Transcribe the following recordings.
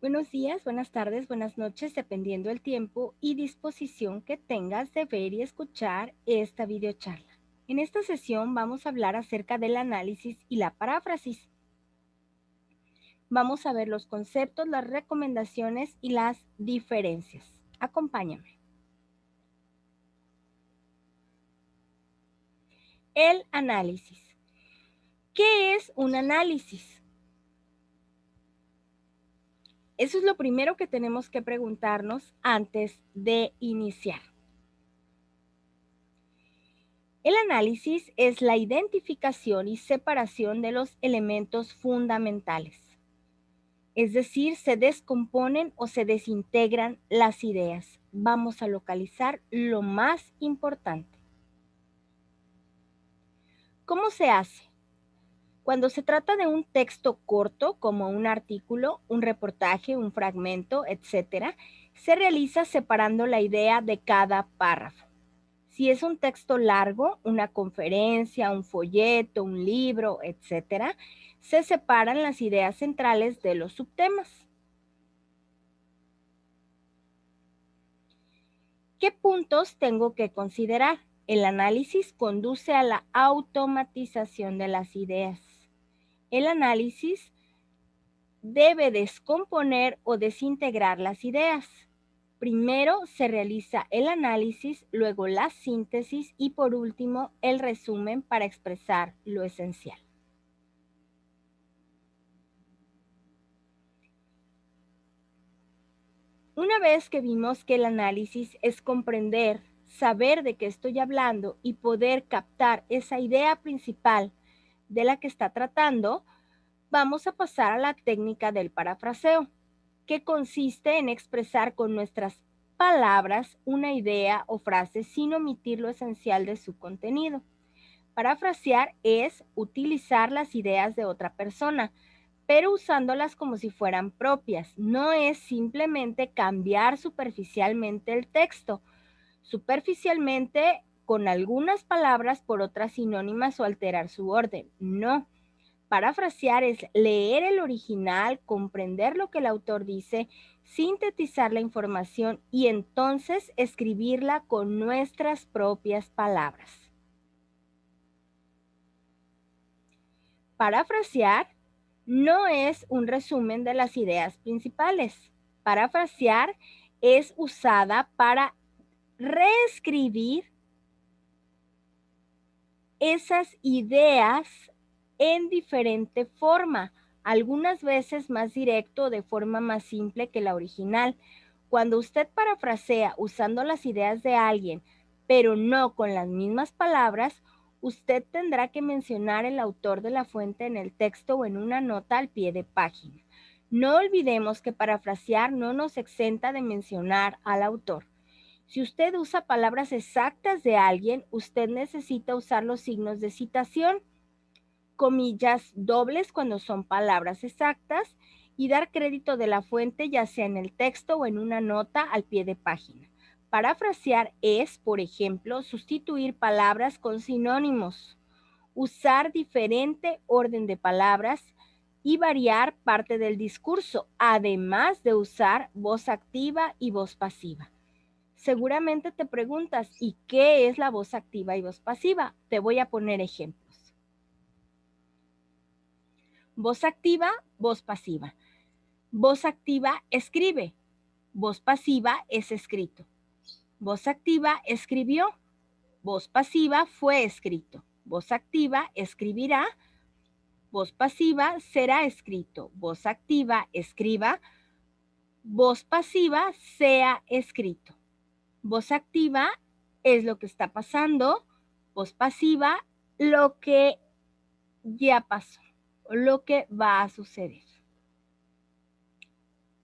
Buenos días, buenas tardes, buenas noches, dependiendo del tiempo y disposición que tengas de ver y escuchar esta videocharla. En esta sesión vamos a hablar acerca del análisis y la paráfrasis. Vamos a ver los conceptos, las recomendaciones y las diferencias. Acompáñame. El análisis. ¿Qué es un análisis? Eso es lo primero que tenemos que preguntarnos antes de iniciar. El análisis es la identificación y separación de los elementos fundamentales, es decir, se descomponen o se desintegran las ideas. Vamos a localizar lo más importante. ¿Cómo se hace? Cuando se trata de un texto corto, como un artículo, un reportaje, un fragmento, etcétera, se realiza separando la idea de cada párrafo. Si es un texto largo, una conferencia, un folleto, un libro, etcétera, se separan las ideas centrales de los subtemas. ¿Qué puntos tengo que considerar? El análisis conduce a la automatización de las ideas. El análisis debe descomponer o desintegrar las ideas. Primero se realiza el análisis, luego la síntesis y por último el resumen para expresar lo esencial. Una vez que vimos que el análisis es comprender, saber de qué estoy hablando y poder captar esa idea principal de la que está tratando, vamos a pasar a la técnica del parafraseo, que consiste en expresar con nuestras palabras una idea o frase sin omitir lo esencial de su contenido. Parafrasear es utilizar las ideas de otra persona, pero usándolas como si fueran propias. No es simplemente cambiar superficialmente el texto, superficialmente con algunas palabras por otras sinónimas o alterar su orden. No. Parafrasear es leer el original, comprender lo que el autor dice, sintetizar la información y entonces escribirla con nuestras propias palabras. Parafrasear no es un resumen de las ideas principales. Parafrasear es usada para reescribir esas ideas en diferente forma, algunas veces más directo o de forma más simple que la original. Cuando usted parafrasea usando las ideas de alguien, pero no con las mismas palabras, usted tendrá que mencionar el autor de la fuente en el texto o en una nota al pie de página. No olvidemos que parafrasear no nos exenta de mencionar al autor. Si usted usa palabras exactas de alguien, usted necesita usar los signos de citación, comillas dobles cuando son palabras exactas y dar crédito de la fuente ya sea en el texto o en una nota al pie de página. Parafrasear es, por ejemplo, sustituir palabras con sinónimos, usar diferente orden de palabras y variar parte del discurso, además de usar voz activa y voz pasiva. Seguramente te preguntas, ¿y qué es la voz activa y voz pasiva? Te voy a poner ejemplos. Voz activa, voz pasiva. Voz activa, escribe. Voz pasiva es escrito. Voz activa, escribió. Voz pasiva, fue escrito. Voz activa, escribirá. Voz pasiva, será escrito. Voz activa, escriba. Voz pasiva, sea escrito. Voz activa es lo que está pasando, voz pasiva, lo que ya pasó, lo que va a suceder.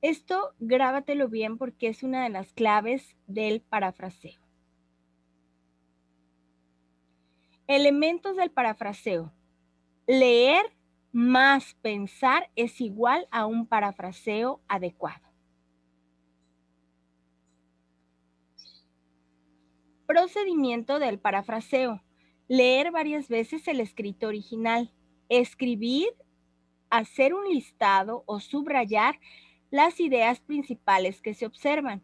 Esto grábatelo bien porque es una de las claves del parafraseo. Elementos del parafraseo. Leer más pensar es igual a un parafraseo adecuado. Procedimiento del parafraseo. Leer varias veces el escrito original. Escribir, hacer un listado o subrayar las ideas principales que se observan,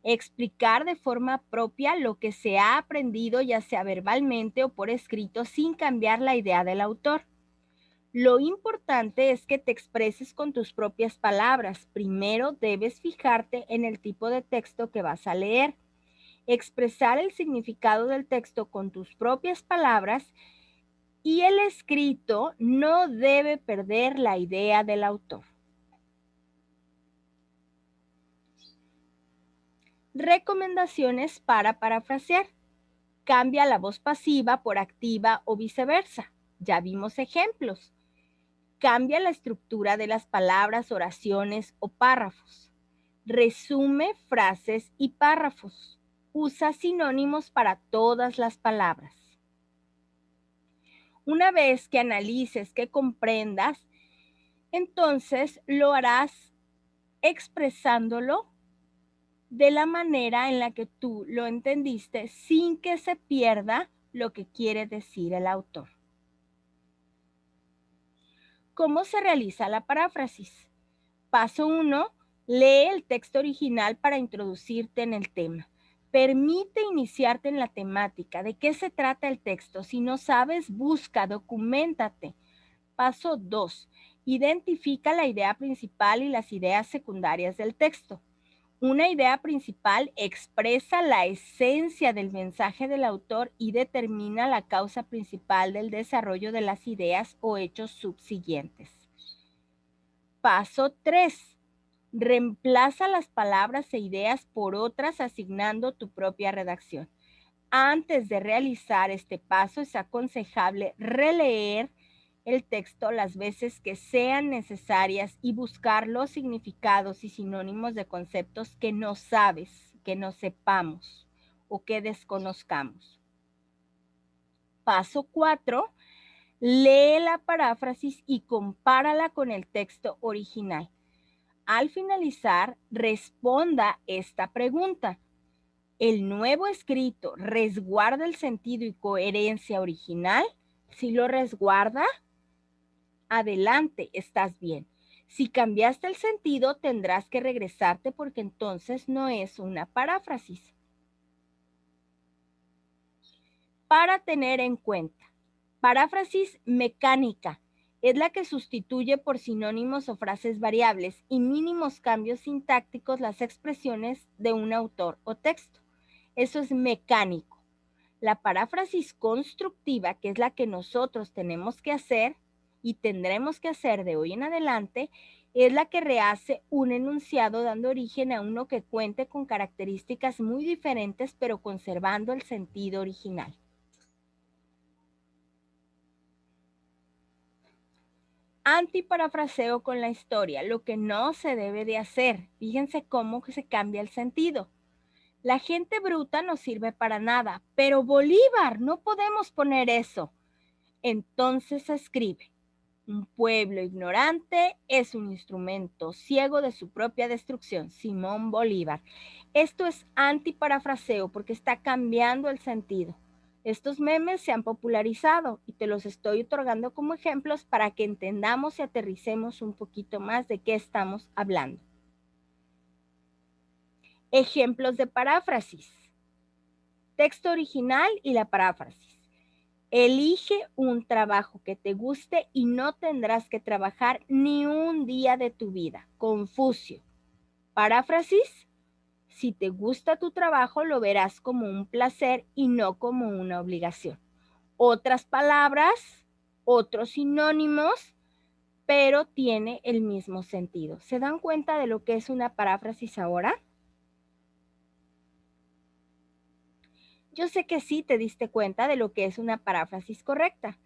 explicar de forma propia lo que se ha aprendido, ya sea verbalmente o por escrito, sin cambiar la idea del autor. Lo importante es que te expreses con tus propias palabras. Primero debes fijarte en el tipo de texto que vas a leer. Expresar el significado del texto con tus propias palabras y el escrito no debe perder la idea del autor. Recomendaciones para parafrasear. Cambia la voz pasiva por activa o viceversa. Ya vimos ejemplos. Cambia la estructura de las palabras, oraciones o párrafos. Resume frases y párrafos. Usa sinónimos para todas las palabras. Una vez que analices, que comprendas, entonces lo harás expresándolo de la manera en la que tú lo entendiste sin que se pierda lo que quiere decir el autor. ¿Cómo se realiza la paráfrasis? Paso 1. Lee el texto original para introducirte en el tema. Permite iniciarte en la temática. ¿De qué se trata el texto? Si no sabes, busca, documéntate. Paso 2. Identifica la idea principal y las ideas secundarias del texto. Una idea principal expresa la esencia del mensaje del autor y determina la causa principal del desarrollo de las ideas o hechos subsiguientes. Paso 3. Reemplaza las palabras e ideas por otras asignando tu propia redacción. Antes de realizar este paso es aconsejable releer el texto las veces que sean necesarias y buscar los significados y sinónimos de conceptos que no sabes, que no sepamos o que desconozcamos. Paso 4. Lee la paráfrasis y compárala con el texto original. Al finalizar, responda esta pregunta. ¿El nuevo escrito resguarda el sentido y coherencia original? Si lo resguarda, adelante, estás bien. Si cambiaste el sentido, tendrás que regresarte porque entonces no es una paráfrasis. Para tener en cuenta, paráfrasis mecánica es la que sustituye por sinónimos o frases variables y mínimos cambios sintácticos las expresiones de un autor o texto. Eso es mecánico. La paráfrasis constructiva, que es la que nosotros tenemos que hacer y tendremos que hacer de hoy en adelante, es la que rehace un enunciado dando origen a uno que cuente con características muy diferentes pero conservando el sentido original. Antiparafraseo con la historia, lo que no se debe de hacer. Fíjense cómo se cambia el sentido. La gente bruta no sirve para nada, pero Bolívar, no podemos poner eso. Entonces se escribe, un pueblo ignorante es un instrumento ciego de su propia destrucción. Simón Bolívar. Esto es antiparafraseo porque está cambiando el sentido. Estos memes se han popularizado y te los estoy otorgando como ejemplos para que entendamos y aterricemos un poquito más de qué estamos hablando. Ejemplos de paráfrasis. Texto original y la paráfrasis. Elige un trabajo que te guste y no tendrás que trabajar ni un día de tu vida. Confucio. Paráfrasis. Si te gusta tu trabajo, lo verás como un placer y no como una obligación. Otras palabras, otros sinónimos, pero tiene el mismo sentido. ¿Se dan cuenta de lo que es una paráfrasis ahora? Yo sé que sí te diste cuenta de lo que es una paráfrasis correcta.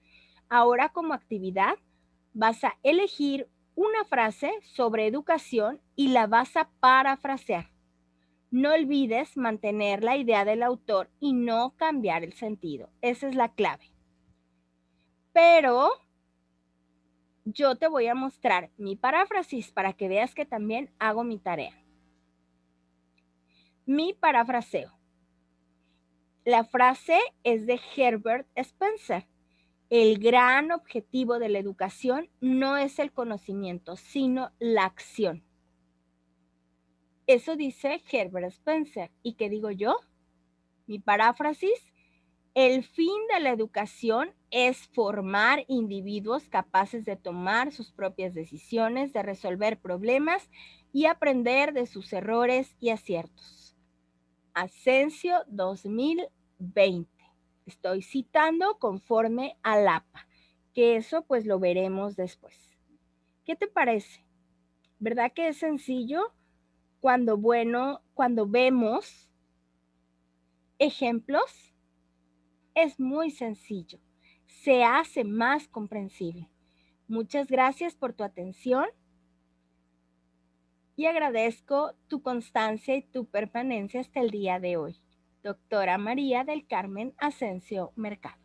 Ahora como actividad vas a elegir una frase sobre educación y la vas a parafrasear. No olvides mantener la idea del autor y no cambiar el sentido. Esa es la clave. Pero yo te voy a mostrar mi paráfrasis para que veas que también hago mi tarea. Mi parafraseo. La frase es de Herbert Spencer. El gran objetivo de la educación no es el conocimiento, sino la acción. Eso dice Herbert Spencer. ¿Y qué digo yo? Mi paráfrasis: el fin de la educación es formar individuos capaces de tomar sus propias decisiones, de resolver problemas y aprender de sus errores y aciertos. Ascencio 2020. Estoy citando conforme al APA, que eso pues lo veremos después. ¿Qué te parece? ¿Verdad que es sencillo cuando vemos ejemplos? Es muy sencillo, se hace más comprensible. Muchas gracias por tu atención y agradezco tu constancia y tu permanencia hasta el día de hoy. Doctora María del Carmen Asensio Mercado.